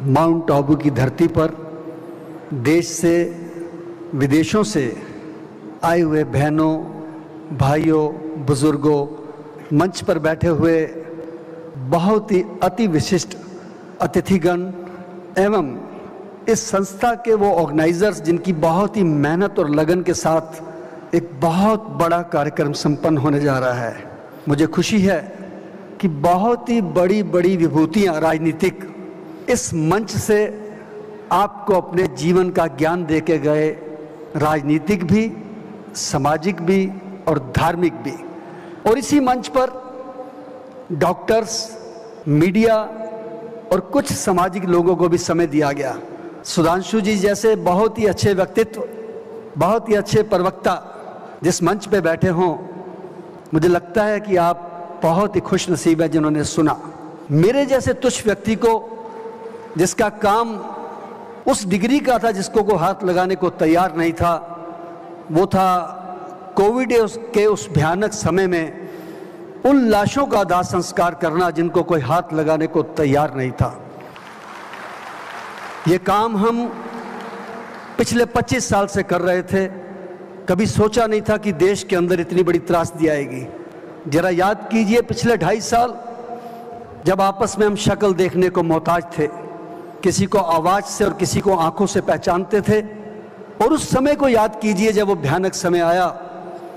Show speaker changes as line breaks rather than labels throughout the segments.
Mount Abu की धरती पर देश से विदेशों से आए हुए बहनों, भाइयों, बुजुर्गों, मंच पर बैठे हुए बहुत ही अति विशिष्ट अतिथिगण एवं इस संस्था के वो ऑर्गेनाइजर्स जिनकी बहुत ही मेहनत और लगन के साथ एक बहुत बड़ा कार्यक्रम संपन्न होने जा रहा है। मुझे खुशी है कि बहुत ही बड़ी बड़ी विभूतियां राजनीतिक इस मंच से आपको अपने जीवन का ज्ञान दे के गए, राजनीतिक भी, सामाजिक भी और धार्मिक भी। और इसी मंच पर डॉक्टर्स, मीडिया और कुछ सामाजिक लोगों को भी समय दिया गया। सुधांशु जी जैसे बहुत ही अच्छे व्यक्तित्व, बहुत ही अच्छे प्रवक्ता जिस मंच पे बैठे हों, मुझे लगता है कि आप बहुत ही खुश नसीब हैं जिन्होंने सुना। मेरे जैसे तुच्छ व्यक्ति को, जिसका काम उस डिग्री का था जिसको को हाथ लगाने को तैयार नहीं था, वो था कोविड के उस भयानक समय में उन लाशों का दाह संस्कार करना जिनको कोई हाथ लगाने को तैयार नहीं था। ये काम हम पिछले 25 साल से कर रहे थे। कभी सोचा नहीं था कि देश के अंदर इतनी बड़ी त्रासदी आएगी। जरा याद कीजिए पिछले 2.5 साल जब आपस में हम शक्ल देखने को मोहताज थे, किसी को आवाज़ से और किसी को आंखों से पहचानते थे। और उस समय को याद कीजिए जब वो भयानक समय आया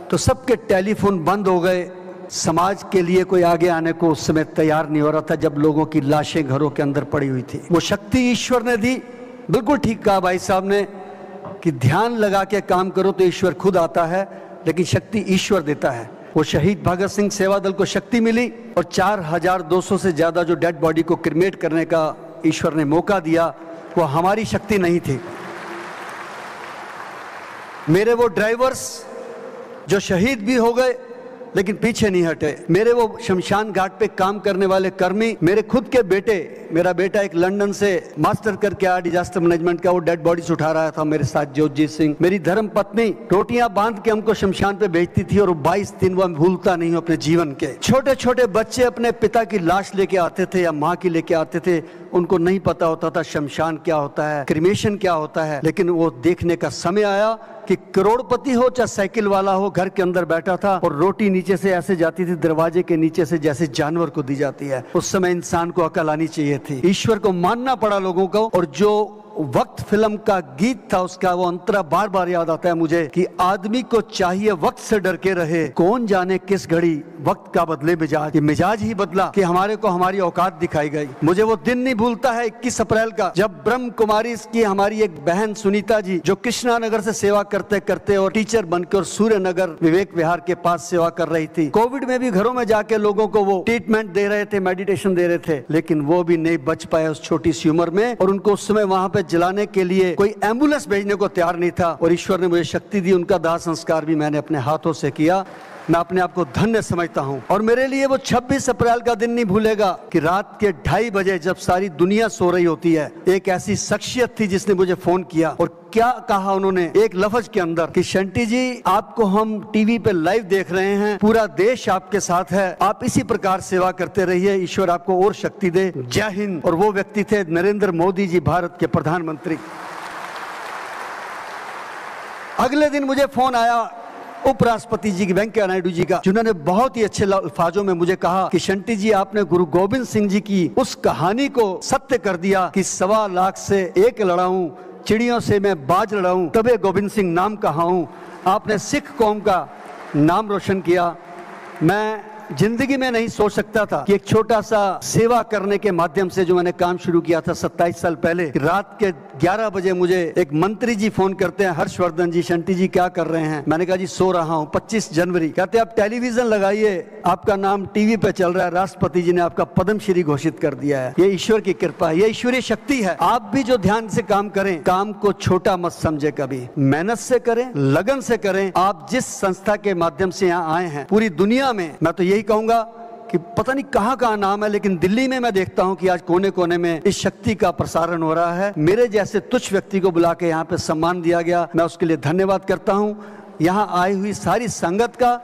तो सबके टेलीफोन बंद हो गए। समाज के लिए कोई आगे आने को उस समय तैयार नहीं हो रहा था जब लोगों की लाशें घरों के अंदर पड़ी हुई थी। वो शक्ति ईश्वर ने दी। बिल्कुल ठीक कहा भाई साहब ने कि ध्यान लगा के काम करो तो ईश्वर खुद आता है, लेकिन शक्ति ईश्वर देता है। वो शहीद भगत सिंह सेवा दल को शक्ति मिली और 4200 से ज़्यादा जो डेड बॉडी को क्रिमेट करने का ईश्वर ने मौका दिया, वो हमारी शक्ति नहीं थी। मेरे वो ड्राइवर्स जो शहीद भी हो गए लेकिन पीछे नहीं हटे, मेरे वो शमशान घाट पे काम करने वाले कर्मी, मेरे खुद के बेटे, मेरा बेटा एक लंदन से मास्टर करके आया डिजास्टर मैनेजमेंट का, वो डेड बॉडीज उठा रहा था मेरे साथ, जोतजीत सिंह। मेरी धर्म पत्नी रोटियां बांध के हमको शमशान पे भेजती थी और 22 दिन वो भूलता नहीं हूं अपने जीवन के। छोटे छोटे बच्चे अपने पिता की लाश लेके आते थे या माँ की लेके आते थे, उनको नहीं पता होता था शमशान क्या होता है, क्रिमेशन क्या होता है, लेकिन वो देखने का समय आया कि करोड़पति हो चाहे साइकिल वाला हो, घर के अंदर बैठा था और रोटी नीचे से ऐसे जाती थी दरवाजे के नीचे से जैसे जानवर को दी जाती है। उस समय इंसान को अकल आनी चाहिए थी। ईश्वर को मानना पड़ा लोगों को। और जो वक्त फिल्म का गीत था उसका वो अंतरा बार बार याद आता है मुझे कि आदमी को चाहिए वक्त से डर के रहे, कौन जाने किस घड़ी वक्त का बदले मिजाज। ये मिजाज ही बदला कि हमारे को हमारी औकात दिखाई गई। मुझे वो दिन नहीं भूलता है 21 अप्रैल का, जब ब्रह्म कुमारी की हमारी एक बहन सुनीता जी जो कृष्णा नगर से सेवा करते करते और टीचर बनकर सूर्य नगर विवेक विहार के पास सेवा कर रही थी। कोविड में भी घरों में जाके लोगों को वो ट्रीटमेंट दे रहे थे, मेडिटेशन दे रहे थे, लेकिन वो भी नहीं बच पाए उस छोटी सी उम्र में। और उनको उस समय वहां पे जलाने के लिए कोई एम्बुलेंस भेजने को तैयार नहीं था और ईश्वर ने मुझे शक्ति दी। उनका दाह संस्कार भी मैंने अपने हाथों से किया। मैं अपने आप को धन्य समझता हूं। और मेरे लिए वो 26 अप्रैल का दिन नहीं भूलेगा कि रात के 2:30 बजे जब सारी दुनिया सो रही होती है, एक ऐसी शख्सियत थी जिसने मुझे फोन किया और क्या कहा उन्होंने एक लफ्ज के अंदर कि शंटी जी, आपको हम टीवी पे लाइव देख रहे हैं, पूरा देश आपके साथ है, आप इसी प्रकार सेवा करते रहिए, ईश्वर आपको और शक्ति दे, जय हिंद। और वो व्यक्ति थे नरेंद्र मोदी जी, भारत के प्रधानमंत्री। अगले दिन मुझे फोन आया उपराष्ट्रपति जी की, वेंकैया नायडू जी का, जिन्होंने बहुत ही अच्छे अल्फाजों में मुझे कहा कि शंटी जी, आपने गुरु गोविंद सिंह जी की उस कहानी को सत्य कर दिया कि 1.25 लाख से एक लड़ाऊं, चिड़ियों से मैं बाज लड़ाऊं, तबे गोविंद सिंह नाम कहाऊं। आपने सिख कौम का नाम रोशन किया। मैं जिंदगी में नहीं सोच सकता था कि एक छोटा सा सेवा करने के माध्यम से जो मैंने काम शुरू किया था 27 साल पहले, रात के 11 बजे मुझे एक मंत्री जी फोन करते हैं, हर्षवर्धन जी, शंटी जी क्या कर रहे हैं? मैंने कहा जी सो रहा हूं। 25 जनवरी कहते आप टेलीविजन लगाइए, आपका नाम टीवी पे चल रहा है, राष्ट्रपति जी ने आपका पद्मश्री घोषित कर दिया है। ये ईश्वर की कृपा है, ये ईश्वरीय शक्ति है। आप भी जो ध्यान से काम करें, काम को छोटा मत समझे, कभी मेहनत से करें, लगन से करें। आप जिस संस्था के माध्यम से यहाँ आए हैं, पूरी दुनिया में मैं तो यही कहूंगा कि पता नहीं कहां कहां नाम है, लेकिन दिल्ली में मैं देखता हूं कि आज कोने कोने में इस शक्ति का प्रसारण हो रहा है। मेरे जैसे तुच्छ व्यक्ति को बुला के यहाँ पे सम्मान दिया गया, मैं उसके लिए धन्यवाद करता हूं। यहाँ आई हुई सारी संगत का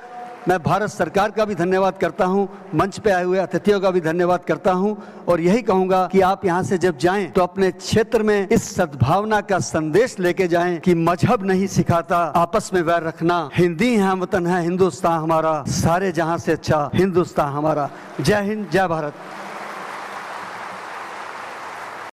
मैं भारत सरकार का भी धन्यवाद करता हूं, मंच पे आए हुए अतिथियों का भी धन्यवाद करता हूं और यही कहूंगा कि आप यहां से जब जाएं तो अपने क्षेत्र में इस सद्भावना का संदेश लेके जाएं कि मजहब नहीं सिखाता आपस में वैर रखना, हिंदी है वतन है हिंदुस्तान हमारा, सारे जहां से अच्छा हिंदुस्तान हमारा। जय हिंद, जय भारत।